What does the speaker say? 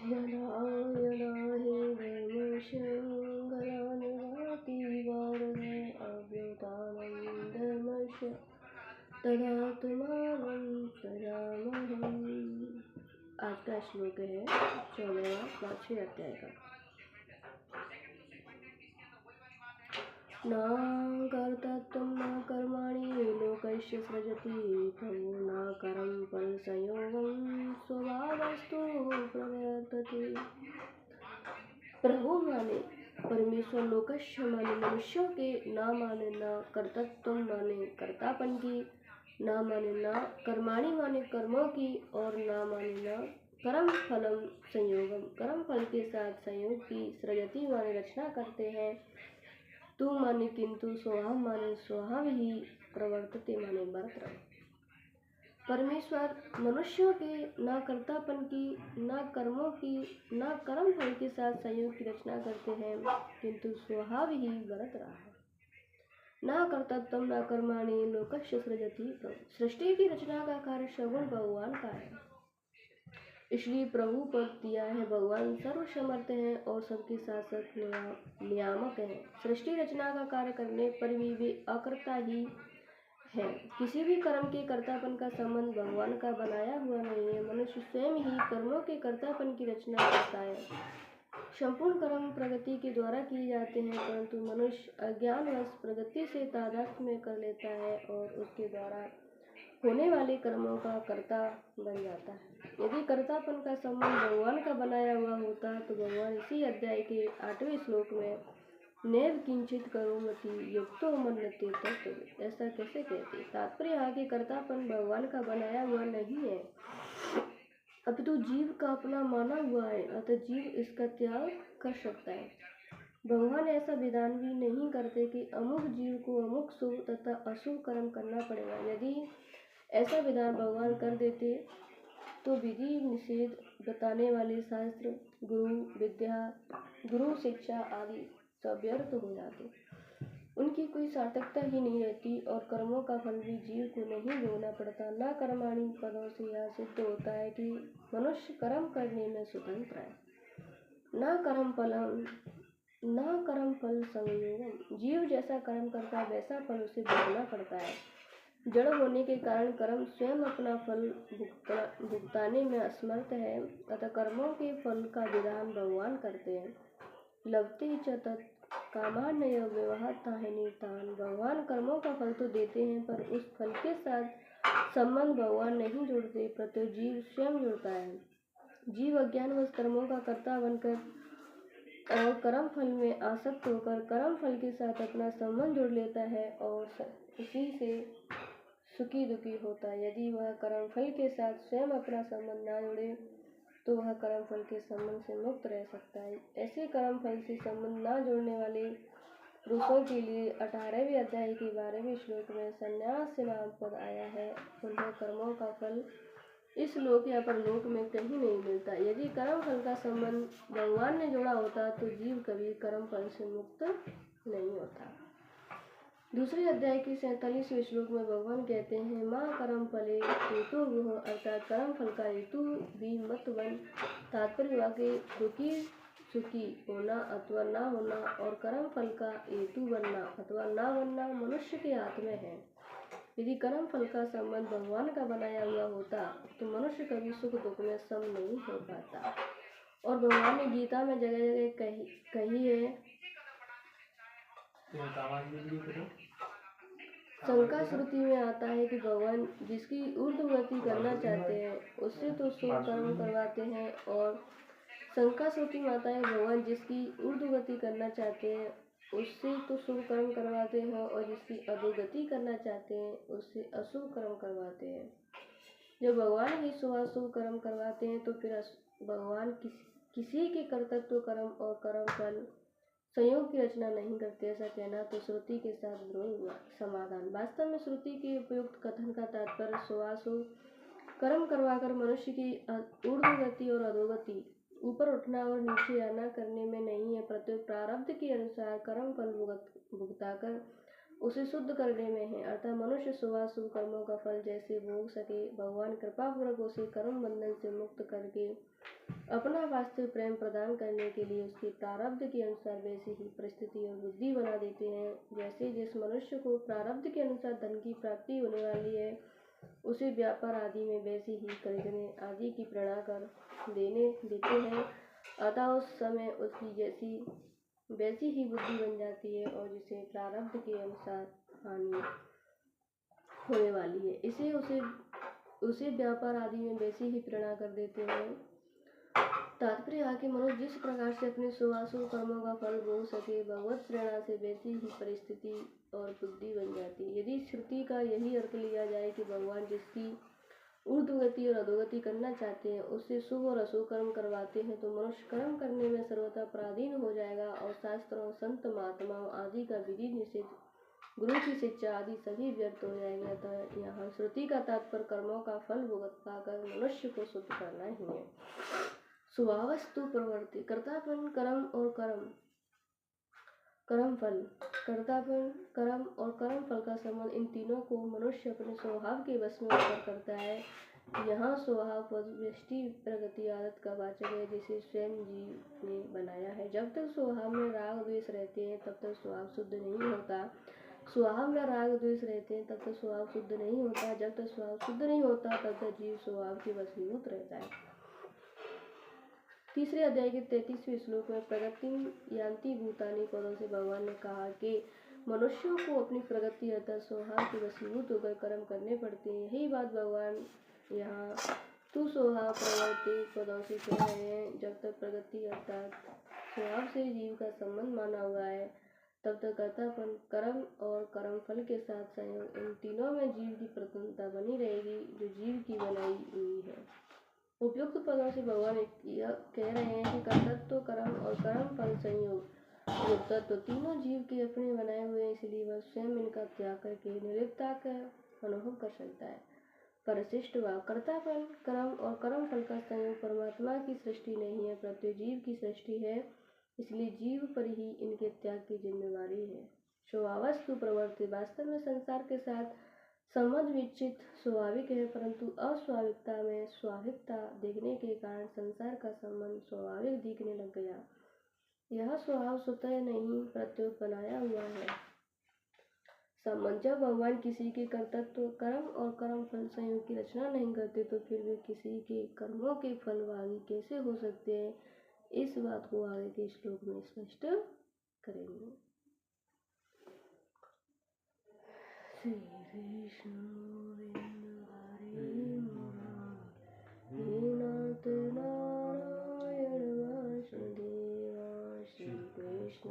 यदा यदा हि धर्मस्य ग्लानिवाति भारते अभ्युत्थानं धर्मस्य तदात्मानं सृजाम्यहम्। आज का श्लोक है 14वां 5वें अध्याय का। न कर्तृत्वं न कर्माणि लोकस्य सृजति प्रभु न करं फलसंयोगं स्वभावस्तु प्रवर्तते। प्रभु माने परमेश्वर, लोकस्य माने मनुष्यों के, न माने न कर्तृत्व माने कर्तापन की, न माने न कर्माणि माने कर्मों की, और न माने न कर्म फलम संयोगम कर्म फल के साथ संयोग की, सृजति माने रचना करते हैं, तू माने किंतु, स्वभाव माने स्वभाव ही, प्रवर्तते माने बरत रहे। परमेश्वर मनुष्यों के न कर्तापन की, न कर्मों की, न कर्म फल के साथ संयोग की रचना करते हैं, किंतु स्वभाव ही बरत रहा है। न कर्तृत्वं न कर्माणि लोकस्य सृजति प्रभु। सृष्टि की रचना का कार्य सगुण भगवान का है, इसलिए प्रभु पद दिया है। भगवान सर्वसमर्थ हैं और सबके शासक नियामक हैं। सृष्टि रचना का कार्य करने पर भी वे अकर्ता ही है। किसी भी कर्म के कर्तापन का संबंध भगवान का बनाया हुआ नहीं है। मनुष्य स्वयं ही कर्मों के कर्तापन की रचना करता है। संपूर्ण कर्म प्रगति के द्वारा किए जाते हैं, परंतु मनुष्य अज्ञानवश प्रगति से तादात्म्य कर लेता है और उसके द्वारा होने वाले कर्मों का कर्ता बन जाता है। यदि कर्तापन का संबंध भगवान का बनाया हुआ होता तो भगवान इसी अध्याय के 8वें श्लोक में नैव किंचित करोमि युक्तो मन्यते तत्त्ववित् ऐसा कैसे कहते। तात्पर्य यहाँ के कर्तापन भगवान का बनाया हुआ नहीं है, अपितु जीव का अपना माना हुआ है, अतः जीव इसका त्याग कर सकता है। भगवान ऐसा विधान भी नहीं करते कि अमुक जीव को अमुक शुभ तथा अशुभ कर्म करना पड़ेगा। यदि ऐसा विधान भगवान कर देते तो विधि निषेध बताने वाले शास्त्र, गुरु विद्या, गुरु शिक्षा आदि सब व्यर्थ हो जाते, उनकी कोई सार्थकता ही नहीं रहती और कर्मों का फल भी जीव को नहीं भोगना पड़ता। न कर्माणि पदों से यह सिद्ध होता है कि मनुष्य कर्म करने में स्वतंत्र है। न कर्म फल संयोगम, जीव जैसा कर्म करता है वैसा फल उसे भोगना पड़ता है। जड़ होने के कारण कर्म स्वयं अपना फल भुगताने में असमर्थ है, अतः कर्मों के फल का विधान भगवान करते हैं। लभते च तत् कामान्य व्यवहातानि तान, भगवान कर्मों का फल तो देते हैं पर उस फल के साथ संबंध भगवान नहीं जोड़ते, प्रत्युत जीव स्वयं जुड़ता है। जीव अज्ञानवश कर्मों का कर्ता बनकर और कर्म फल में आसक्त होकर कर्म फल के साथ अपना संबंध जोड़ लेता है और उसी से सुखी दुखी होता है। यदि वह कर्म फल के साथ स्वयं अपना संबंध न जोड़े तो वह कर्म फल के संबंध से मुक्त रह सकता है। ऐसे कर्म फल से संबंध न जोड़ने वाले पुरुषों के लिए 18वें अध्याय के 12वें श्लोक में संन्यास नाम पद आया है। उन्हें कर्मों का फल इस लोक या परलोक में कहीं नहीं मिलता। यदि कर्म फल का संबंध भगवान ने जोड़ा होता तो जीव कभी कर्म फल से मुक्त नहीं होता। दूसरे अध्याय के 47वें श्लोक में भगवान कहते हैं, माँ कर्म फले हेतु गुह, अर्थात कर्म फल का हेतु भी मत बन। तात्पर्य वाक्य दुखी सुखी होना अथवा न होना और कर्म फल का हेतु बनना अथवा न बनना मनुष्य के हाथ में है। यदि कर्म फल का संबंध भगवान का बनाया हुआ होता तो मनुष्य कभी सुख दुख में सम नहीं हो पाता। और भगवान ने गीता में जगह जगह कही है, शंका श्रुति में आता है कि भगवान जिसकी ऊर्ध्वगति करना चाहते हैं उससे तो शुभ कर्म करवाते हैं, और शंका श्रुति में आता है भगवान जिसकी ऊर्ध्वगति करना चाहते हैं उससे तो शुभ कर्म करवाते हैं, और जिसकी अधोगति करना चाहते हैं उससे अशुभ कर्म करवाते हैं। जब भगवान ही शुभाशुभ कर्म करवाते हैं तो फिर भगवान किसी के कर्तृत्व कर्म और कर्म फल संयोग की रचना नहीं करते। ऐसा कहना तो श्रुति के साथ विरोध हुआ। समाधान, वास्तव में श्रुति के उपयुक्त कथन का तात्पर्य शुभाशुभ कर्म करवाकर मनुष्य की ऊर्ध्वगति और अधोगति, ऊपर उठना और नीचे आना करने में नहीं है, प्रत्युत प्रारब्ध के अनुसार कर्म फल भुगताकर उसे शुद्ध करने में है। अर्थात मनुष्य शुभाशुभ कर्मों का फल जैसे भोग सके, भगवान कृपा पूर्वक उसे कर्म बंधन से मुक्त करके अपना वास्तविक प्रेम प्रदान करने के लिए उसके प्रारब्ध के अनुसार वैसी ही परिस्थिति और बुद्धि बना देते हैं। जैसे जिस मनुष्य को प्रारब्ध के अनुसार धन की प्राप्ति होने वाली है, उसे व्यापार आदि में वैसी ही खरीदने आदि की प्रेरणा कर देते हैं, अतः उस समय उसकी वैसी ही बुद्धि बन जाती है, और जिसे प्रारब्ध के अनुसार हानि होने वाली है, इसे उसे व्यापार आदि में वैसी ही प्रेरणा कर देते हैं। तात्पर्य है कि मनुष्य जिस प्रकार से अपने शुभाशुभ कर्मों का फल भोग सके, भगवत प्रेरणा से वैसी ही परिस्थिति और बुद्धि बन जाती है। यदि श्रुति का यही अर्थ लिया जाए कि भगवान जिसकी ऊर्ध्वगति और अधोगति करना चाहते हैं, उससे शुभ और अशुभ कर्म करवाते हैं, तो मनुष्य कर्म करने में सर्वथा पराधीन हो जाएगा और शास्त्रों, संत महात्माओं आदि का विधि निषेध, गुरु की शिक्षा आदि सभी व्यर्थ हो जाएगा। तो यहाँ श्रुति का तात्पर्य कर्मों का फल भुगत पाकर मनुष्य को शुद्ध करना ही है। स्वभावस्तु प्रवृत्ति, कर्तापन, कर्म और कर्म फल। कर्तापन, कर्म और कर्म फल का संबंध इन तीनों को मनुष्य अपने स्वभाव के वश में होकर करता है। यहाँ स्वभाव पद व्यष्टि प्रगति आदत का वाचक है, जिसे स्वयं जीव ने बनाया है। जब तक स्वभाव में राग द्वेष रहते हैं तब तक स्वभाव शुद्ध नहीं होता। स्वभाव में राग द्वेष रहते हैं तब तक स्वभाव शुद्ध नहीं होता। जब तक स्वभाव शुद्ध नहीं होता तब तक जीव स्वभाव के वशीभूत रहता है। तीसरे अध्याय के 33वें श्लोक में प्रगति यान्ति भूतानि पदों से भगवान ने कहा कि मनुष्यों को अपनी प्रगति अर्थात स्वभाव के वशीभूत होकर कर्म करने पड़ते हैं। यही बात भगवान यहाँ तू स्वभाव प्रवृत्ति पदों से कह रहे हैं। जब तक प्रगति अर्थात स्वभाव से जीव का संबंध माना हुआ है, तब तक कर्तापन, कर्म और कर्म फल के साथ संयोग, इन तीनों में जीव की प्रसन्नता बनी रहेगी जो जीव की बनाई हुई है। उपयुक्त पदों से भगवान यह कह रहे हैं कि कर्तृत्व, कर्म और कर्म फल संयोग युक्तत्व तीनों जीव के अपने बनाए हुए हैं, इसलिए वह स्वयं इनका त्याग करके निर्लिप्तता का अनुभव कर सकता है। परिशिष्ट भाव, कर्तापन, कर्म और कर्म फल का संयोग परमात्मा की सृष्टि नहीं है, प्रत्येक जीव की सृष्टि है, इसलिए जीव पर ही इनके त्याग की जिम्मेवारी है। स्वभावस्तु प्रवृत्ति, वास्तव में संसार के साथ संबंध विचित स्वाभाविक है, परंतु अस्वाभाविकता में स्वाभाविकता देखने के कारण संसार का संबंध स्वाभाविक दिखने लग गया। यह स्वभाव स्वतः नहीं प्रत्युत बनाया हुआ है संबंध। जब भगवान किसी के कर्तृत्व, कर्म और कर्म फल संयोग की रचना नहीं करते, तो फिर वे किसी के कर्मों के फल भागी कैसे हो सकते हैं? इस बात को आगे के श्लोक में स्पष्ट करेंगे। श्री कृष्ण गोविंद हरे मुरारी, नाथ नारायण वासुदेवा। श्री कृष्ण